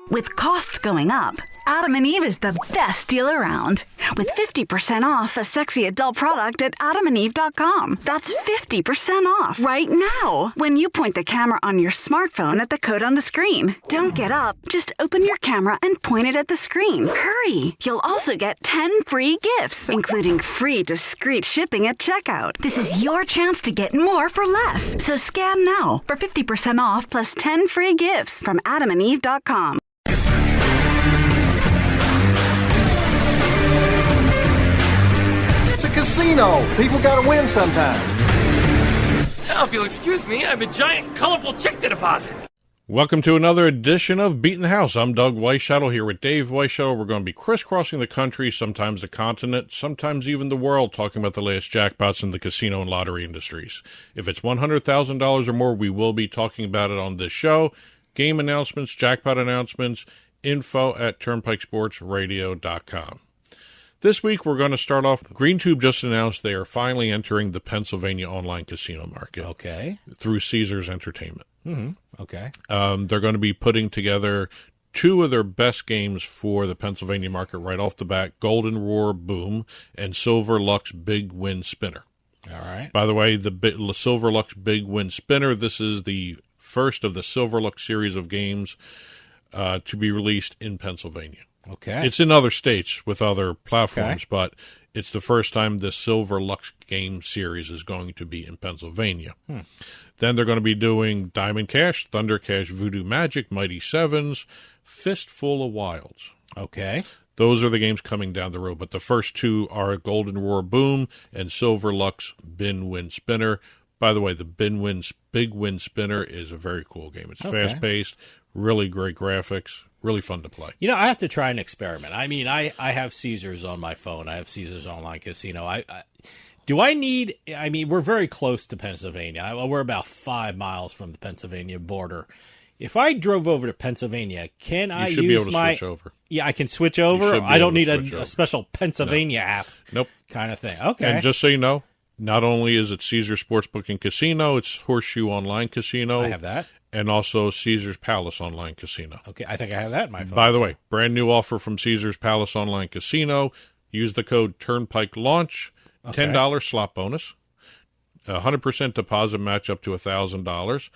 With costs going up, Adam and Eve is the best deal around. With 50% off a sexy adult product at adamandeve.com. That's 50% off right now when you point the camera on your smartphone at the code on the screen. Don't get up. Just open your camera and point it at the screen. Hurry! You'll also get 10 free gifts, including free discreet shipping at checkout. This is your chance to get more for less. So scan now for 50% off plus 10 free gifts from adamandeve.com. It's a casino. People gotta win sometime. Now, if you'll excuse me, I have a giant, colorful check to deposit. Welcome to another edition of Beating the House. I'm Doug Weishuttle here with Dave Weishuttle. We're going to be crisscrossing the country, sometimes the continent, sometimes even the world, talking about the latest jackpots in the casino and lottery industries. If it's $100,000 or more, we will be talking about it on this show. Game announcements, jackpot announcements, info at turnpikesportsradio.com. This week, we're going to start off. GreenTube just announced they are finally entering the Pennsylvania online casino market. Okay. Through Caesars Entertainment. Mm-hmm. Okay. They're going to be putting together two of their best games for the Pennsylvania market right off the bat, Golden Roar Boom and Silver Lux Big Win Spinner. All right. By the way, the Silver Lux Big Win Spinner, this is the first of the Silver Lux series of games to be released in Pennsylvania. Okay. It's in other states with other platforms, but it's the first time the Silver Lux game series is going to be in Pennsylvania. Then they're going to be doing Diamond Cash, Thunder Cash, Voodoo Magic, Mighty Sevens, Fistful of Wilds. Okay. Those are the games coming down the road, but the first two are Golden Roar Boom and Silver Lux Bin Win Spinner. By the way, the Big Win Spinner is a very cool game. It's fast-paced, really great graphics, really fun to play. You know, I have to try an experiment. I mean, I have Caesars on my phone. I have Caesars Online Casino. We're very close to Pennsylvania. We're about 5 miles from the Pennsylvania border. If I drove over to Pennsylvania, can I use my... You should be able to switch over. Yeah, I can switch over? I don't need a special Pennsylvania app kind of thing. Okay. And just so you know, not only is it Caesars Sportsbook and Casino, it's Horseshoe Online Casino. I have that. And also Caesars Palace Online Casino. Okay, I think I have that in my phone. By the way, brand new offer from Caesars Palace Online Casino. Use the code TURNPIKELAUNCH. $10 slot bonus, 100% deposit match up to $1,000,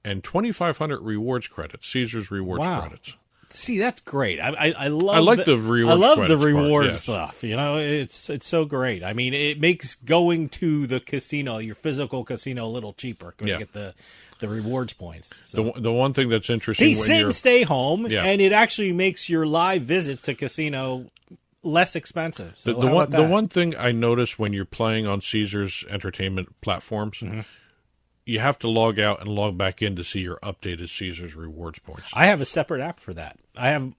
and 2,500 rewards credits, Caesars rewards credits. See, that's great. I love. I like the rewards. I love the reward part, yes. stuff. You know, it's so great. I mean, it makes going to the casino, your physical casino, a little cheaper when you get the rewards points. So. The one thing that's interesting, sit and stay home, and it actually makes your live visits to casino less expensive. So the one thing I notice when you're playing on Caesars Entertainment platforms, you have to log out and log back in to see your updated Caesars rewards points. I have a separate app for that. I have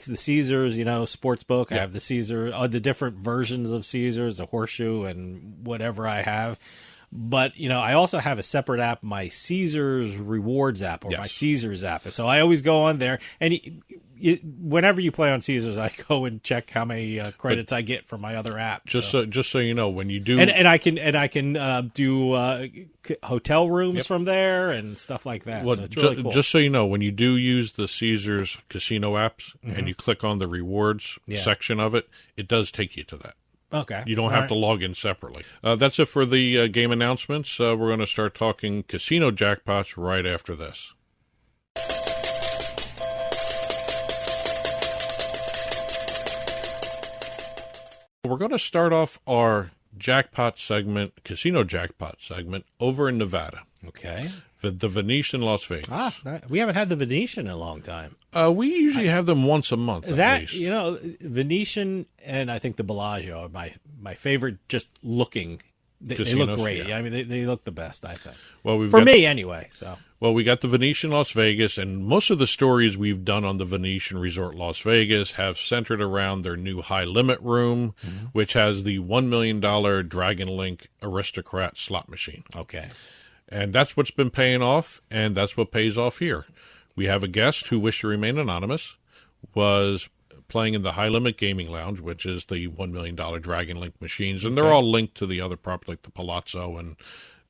the Caesars, Sportsbook. I have the Caesars, the different versions of Caesars, the Horseshoe, and whatever I have. But, I also have a separate app, my Caesars Rewards app, or my Caesars app. So I always go on there, and whenever you play on Caesars, I go and check how many credits I get from my other app. Just so you know, when you do, and I can do hotel rooms from there and stuff like that. Well, so it's really cool. Just so you know, when you do use the Caesars casino apps and you click on the rewards section of it, it does take you to that. Okay. You don't have to log in separately. That's it for the game announcements. We're going to start talking casino jackpots right after this. We're going to start off our jackpot segment, casino jackpot segment, over in Nevada. Okay. The Venetian Las Vegas. We haven't had the Venetian in a long time. We usually have them once a month at least. Venetian and I think the Bellagio are my favorite just looking. They look great. Yeah. I mean, they look the best, I think. Well, me anyway. So. Well, we got the Venetian Las Vegas, and most of the stories we've done on the Venetian Resort Las Vegas have centered around their new high-limit room, which has the $1 million Dragon Link Aristocrat slot machine. Okay. And that's what's been paying off, and that's what pays off here. We have a guest who wished to remain anonymous, was playing in the High Limit Gaming Lounge, which is the $1 million Dragon Link machines, and they're all linked to the other properties like the Palazzo and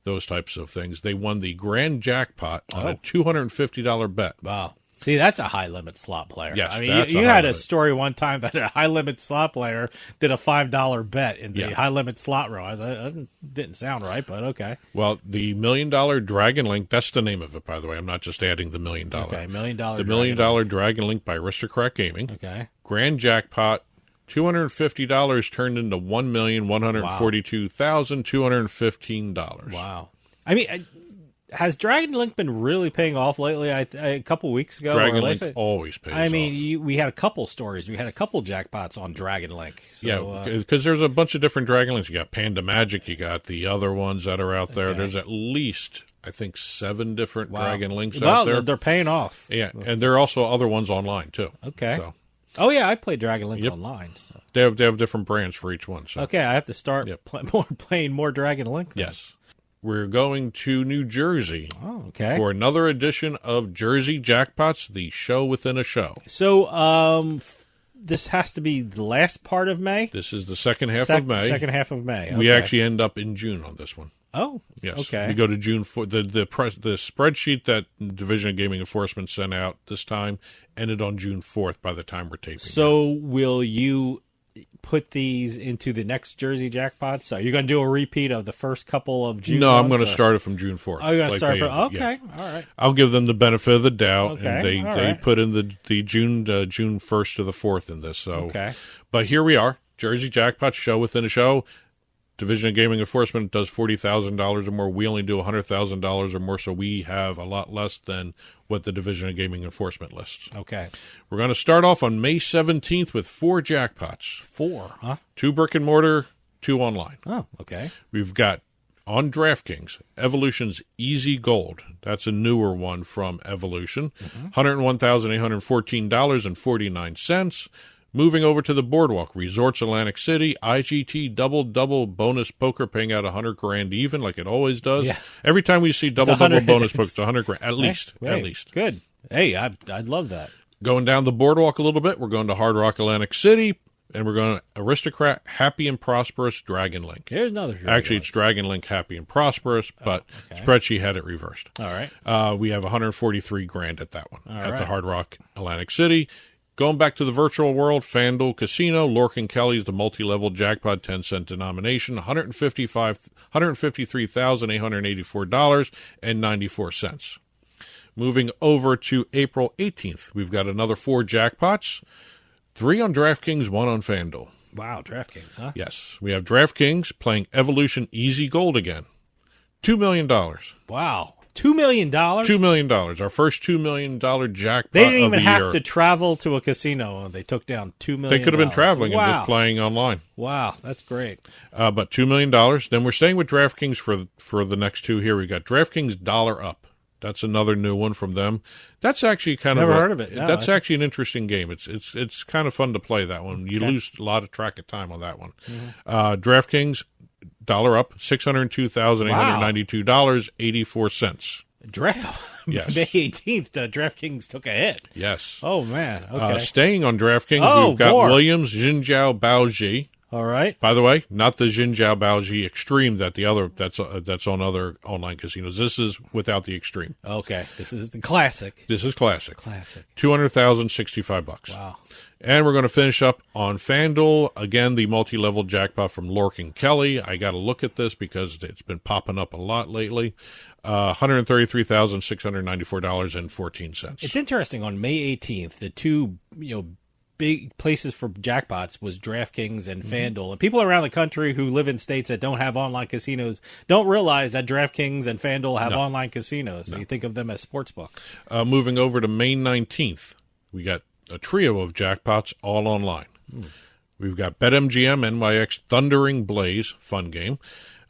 those types of things. They won the grand jackpot on a $250 bet. Wow. See, that's a high-limit slot player. Yes, I mean, you had a story one time that a high-limit slot player did a $5 bet in the high-limit slot row. That didn't sound right, but okay. Well, the $1 million Dragon Link, that's the name of it, by the way. I'm not just adding the $1 million. Okay, $1 million. The $1 million Dragon Link by Aristocrat Gaming. Okay. Grand jackpot, $250 turned into $1,142,215. Wow. I mean, has Dragon Link been really paying off lately? A couple weeks ago, Dragon Link always pays off. I mean, we had a couple stories. We had a couple jackpots on Dragon Link. So, because there's a bunch of different Dragon Links. You got Panda Magic. You got the other ones that are out there. Okay. There's at least, I think 7 different Dragon Links out Well, there. they're paying off. Yeah, and there are also other ones online too. Okay. So, oh yeah, I play Dragon Link online. So. They have different brands for each one. So. Okay, I have to start playing more Dragon Link then. Yes. We're going to New Jersey for another edition of Jersey Jackpots, the show within a show. So this has to be the last part of May? This is the second half of May. Second half of May. Okay. We actually end up in June on this one. Oh, yes. Okay. We go to June 4th. The spreadsheet that Division of Gaming Enforcement sent out this time ended on June 4th by the time we're taping. So will you put these into the next Jersey Jackpots? Are you going to do a repeat of the first couple of June? No, I'm going to start it from June 4th. Oh, you're going to start from... Okay, yeah. all right. I'll give them the benefit of the doubt, Okay, and they put in the June 1st to the 4th in this. So, okay. But here we are, Jersey Jackpot show within a show. Division of Gaming Enforcement does $40,000 or more. We only do $100,000 or more, so we have a lot less than what the Division of Gaming Enforcement lists. Okay. We're going to start off on May 17th with 4 jackpots. 4, huh? 2 brick and mortar, 2 online. Oh, okay. We've got, on DraftKings, Evolution's Easy Gold. That's a newer one from Evolution. $101,814.49. Moving over to the Boardwalk, Resorts Atlantic City, IGT double bonus poker paying out $100,000 even, like it always does. Yeah. Every time we see double bonus poker, it's $100,000 at least. Hey, at least. Good. Hey, I'd love that. Going down the Boardwalk a little bit, we're going to Hard Rock Atlantic City, and we're going to Aristocrat Happy and Prosperous Dragon Link. Here's another. Actually, it's Dragon Link Happy and Prosperous, but spreadsheet had it reversed. All right. We have $143,000 at that one All the Hard Rock Atlantic City. Going back to the virtual world, FanDuel Casino, Lorcan Kelly's the multi-level jackpot 10-cent denomination, $153,884.94. Moving over to April 18th, we've got another 4 jackpots, 3 on DraftKings, 1 on FanDuel. Wow, DraftKings, huh? Yes. We have DraftKings playing Evolution Easy Gold again. $2 million. Wow. $2 million? $2 million. Our first $2 million jackpot. They didn't even of the have year. to travel to a casino. They took down $2 million. They could have been traveling and just playing online. Wow, that's great. But $2 million. Then we're staying with DraftKings for the next 2 here. We got DraftKings Dollar Up. That's another new one from them. That's actually Never heard of it. No, that's actually an interesting game. It's kind of fun to play that one. You lose a lot of track of time on that one. Mm-hmm. DraftKings Dollar Up, $602,892.84. Yes. May 18th, DraftKings took a hit. Yes. Oh, man. Okay. Staying on DraftKings, we've got Williams Jinjiao Baoji. All right. By the way, not the Jinjiao Baoji Extreme that's on other online casinos. This is without the Extreme. Okay. This is the classic. This is classic. Classic. $200,065. Wow. And we're going to finish up on FanDuel. Again, the multi-level jackpot from Lorcan Kelly. I got to look at this because it's been popping up a lot lately. $133,694.14. It's interesting. On May 18th, the two big places for jackpots was DraftKings and FanDuel. And people around the country who live in states that don't have online casinos don't realize that DraftKings and FanDuel have online casinos. They think of them as sports books. Moving over to May 19th, we got a trio of jackpots all online. We've got BetMGM NYX Thundering Blaze, fun game.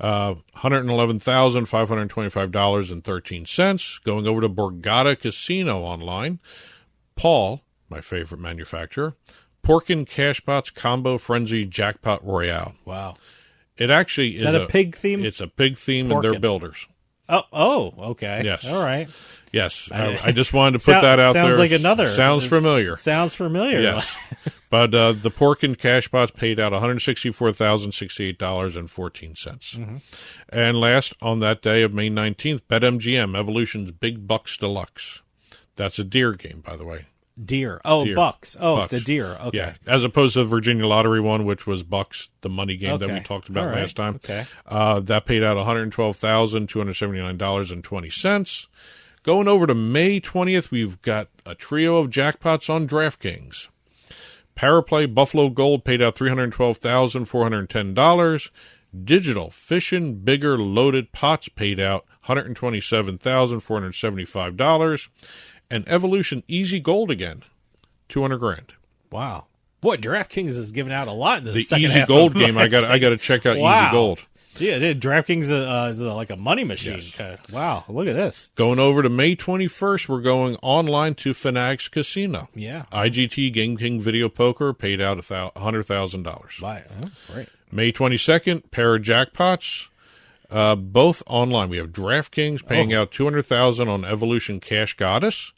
$111,525.13. Going over to Borgata Casino online. Paul, my favorite manufacturer, Porkin Cashbots Combo Frenzy Jackpot Royale. Wow. It actually is that a pig theme? It's a pig theme, and they're builders. Oh, okay. Yes. All right. Yes. I just wanted to put that out there. Sounds like another. Sounds familiar. Sounds familiar. Yes. But the Porkin Cashbots paid out $164,068.14. And last, on that day of May 19th, BetMGM Evolution's Big Bucks Deluxe. That's a deer game, by the way. Deer. Oh, deer. Bucks. Oh, Bucks. It's a deer. Okay. Yeah, as opposed to the Virginia Lottery one, which was Bucks, the money game that we talked about last time. Okay. That paid out $112,279.20. Going over to May 20th, we've got a trio of jackpots on DraftKings. Paraplay Buffalo Gold paid out $312,410. Digital Fishin' Bigger Loaded Pots paid out $127,475. And Evolution Easy Gold again, $200,000. Wow. Boy, DraftKings is giving out a lot in this the second Easy half Gold of game. I got to check out Easy Gold. Yeah, DraftKings is like a money machine. Yes. Wow, look at this. Going over to May 21st, we're going online to Fanatics Casino. Yeah. IGT Game King Video Poker paid out $100,000. Great. May 22nd, pair of jackpots, both online. We have DraftKings paying out $200,000 on Evolution Cash Goddess,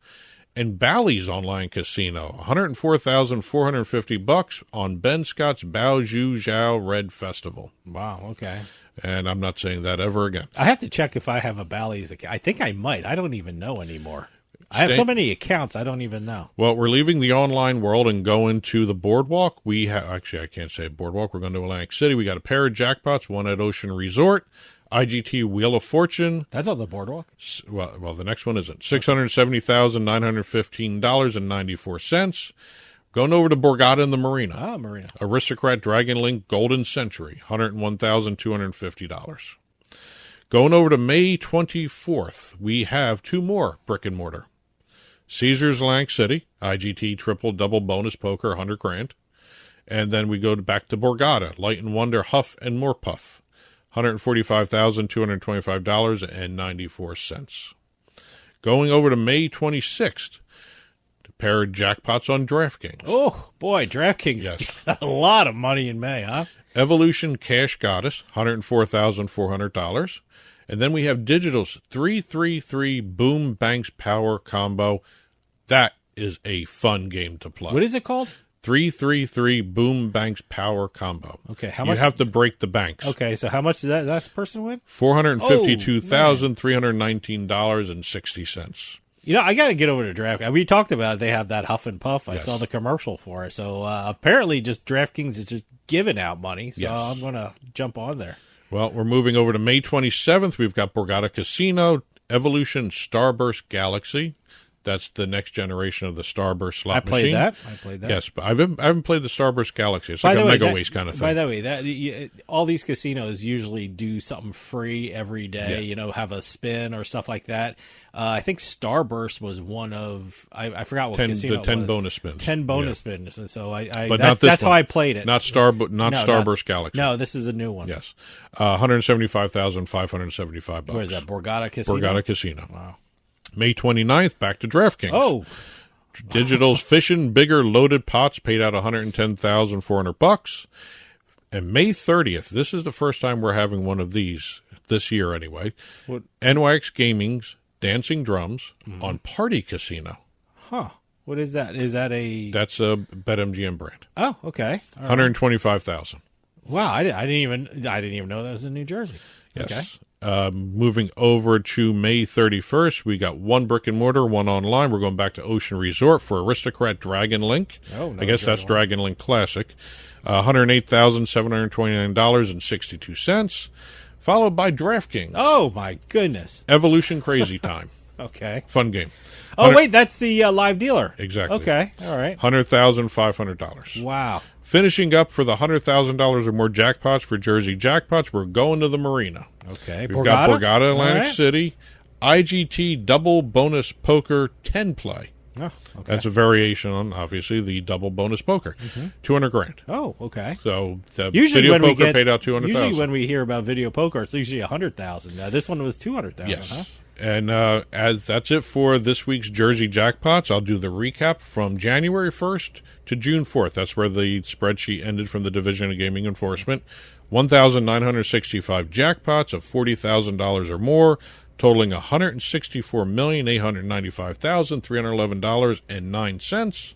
and Bally's online casino, $104,450 on Ben Scott's Bao Zhu Zhao Red Festival. Wow. Okay. And I'm not saying that ever again. I have to check if I have a Bally's account. I think I might. I don't even know anymore. I have so many accounts, I don't even know. Well, we're leaving the online world and going to the boardwalk. Actually, I can't say boardwalk. We're going to Atlantic City. We got a pair of jackpots, one at Ocean Resort, IGT Wheel of Fortune. That's on the boardwalk? Well, the next one isn't. $670,915.94. Going over to Borgata in the Marina. Ah, Marina. Aristocrat Dragon Link Golden Century, $101,250. Going over to May 24th, we have two more brick and mortar. Caesars Atlantic City, IGT triple double bonus poker, $100,000. And then we go back to Borgata, Light and Wonder Huff and More Puff, $145,225.94. Going over to May 26th, a pair of jackpots on DraftKings. Oh, boy, DraftKings got a lot of money in May, huh? Evolution Cash Goddess, $104,400. And then we have Digital's 333 Boom Banks Power Combo. That is a fun game to play. What is it called? 333 Boom Banks Power Combo. Okay, how much? You have to break the banks. Okay, so how much did that person win? $452,319.60. You know, I got to get over to DraftKings. We talked about it. They have that Huff and Puff. I saw the commercial for it. So apparently just DraftKings is just giving out money. So I'm going to jump on there. Well, we're moving over to May 27th. We've got Borgata Casino, Evolution Starburst Galaxy. That's the next generation of the Starburst slot machine. I played that. Yes, but I haven't played the Starburst Galaxy. It's like a Mega Waste kind of thing. By the way, all these casinos usually do something free every day, you know, have a spin or stuff like that. I think Starburst was one of, I forgot what casino it was. 10 bonus spins. 10 bonus spins. And so that's how I played it. Not Starburst Galaxy. No, this is a new one. Yes. $175,575. Where is that? Borgata Casino? Borgata Casino. Wow. May 29th, back to DraftKings. Oh. Digital's Fishin' Bigger Loaded Pots paid out $110,400. And May 30th, this is the first time we're having one of these this year anyway. What? NYX Gaming's Dancing Drums on Party Casino. Huh. What is that? Is that a... That's a BetMGM brand. Oh, okay. All right. $125,000. Wow, I didn't even know that was in New Jersey. Yes. Okay. Moving over to May 31st, we got one brick and mortar, one online. We're going back to Ocean Resort for Aristocrat Dragon Link. Oh, no, I guess that's Dragon Link Classic. $108,729.62. Followed by DraftKings. Oh, my goodness. Evolution Crazy Time. Okay. Fun game. Oh, wait, that's the live dealer. Exactly. Okay, all right. $100,500. Wow. Finishing up for the $100,000 or more jackpots for Jersey Jackpots, we're going to the Marina. Okay. We've got Borgata Atlantic City, IGT Double Bonus Poker 10 play. Oh, okay. That's a variation on, obviously, the double bonus poker. $200,000. Oh, okay. So the usually video poker paid out $200,000. Usually when we hear about video poker, it's usually $100,000. This one was $200,000. Yes. Huh? And as that's it for this week's Jersey Jackpots. I'll do the recap from January 1st to June 4th. That's where the spreadsheet ended from the Division of Gaming Enforcement. 1,965 jackpots of $40,000 or more, totaling $164,895,311.09,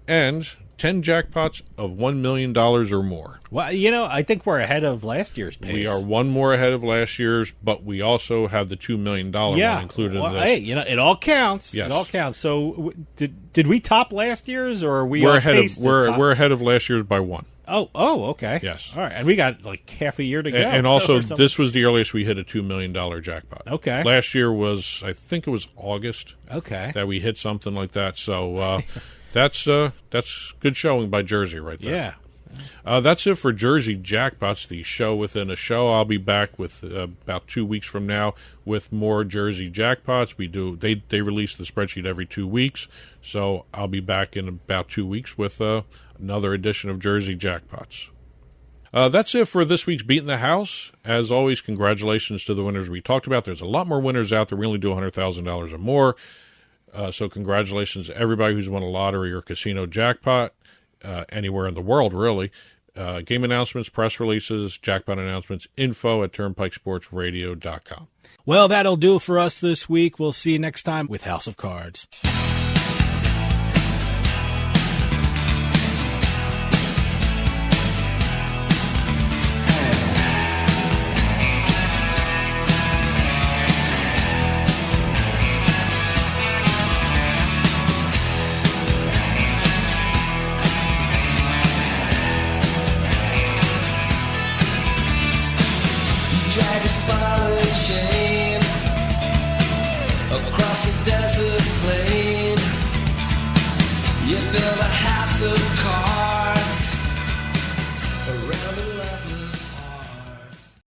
and 10 jackpots of $1 million or more. Well, you know, I think we're ahead of last year's pace. We are one more ahead of last year's, but we also have the $2 million one included in this. Hey, you know, it all counts. Yes. It all counts. So did we top last year's, or are we're ahead of last year's by one. Oh, okay. Yes. All right, and we got like half a year to go. And also, this was the earliest we hit a $2 million jackpot. Okay. Last year was, I think it was August. Okay. That we hit something like that. So that's good showing by Jersey right there. Yeah. That's it for Jersey Jackpots, the show within a show. I'll be back with about 2 weeks from now with more Jersey Jackpots. They release the spreadsheet every 2 weeks, so I'll be back in about 2 weeks with another edition of Jersey Jackpots. That's it for this week's Beating the House. As always, congratulations to the winners we talked about. There's a lot more winners out there. We only do $100,000 or more. So congratulations to everybody who's won a lottery or casino jackpot anywhere in the world, really. Game announcements, press releases, jackpot announcements, info@turnpikesportsradio.com. Well, that'll do it for us this week. We'll see you next time with House of Cards. Across the desert plain, you build a house.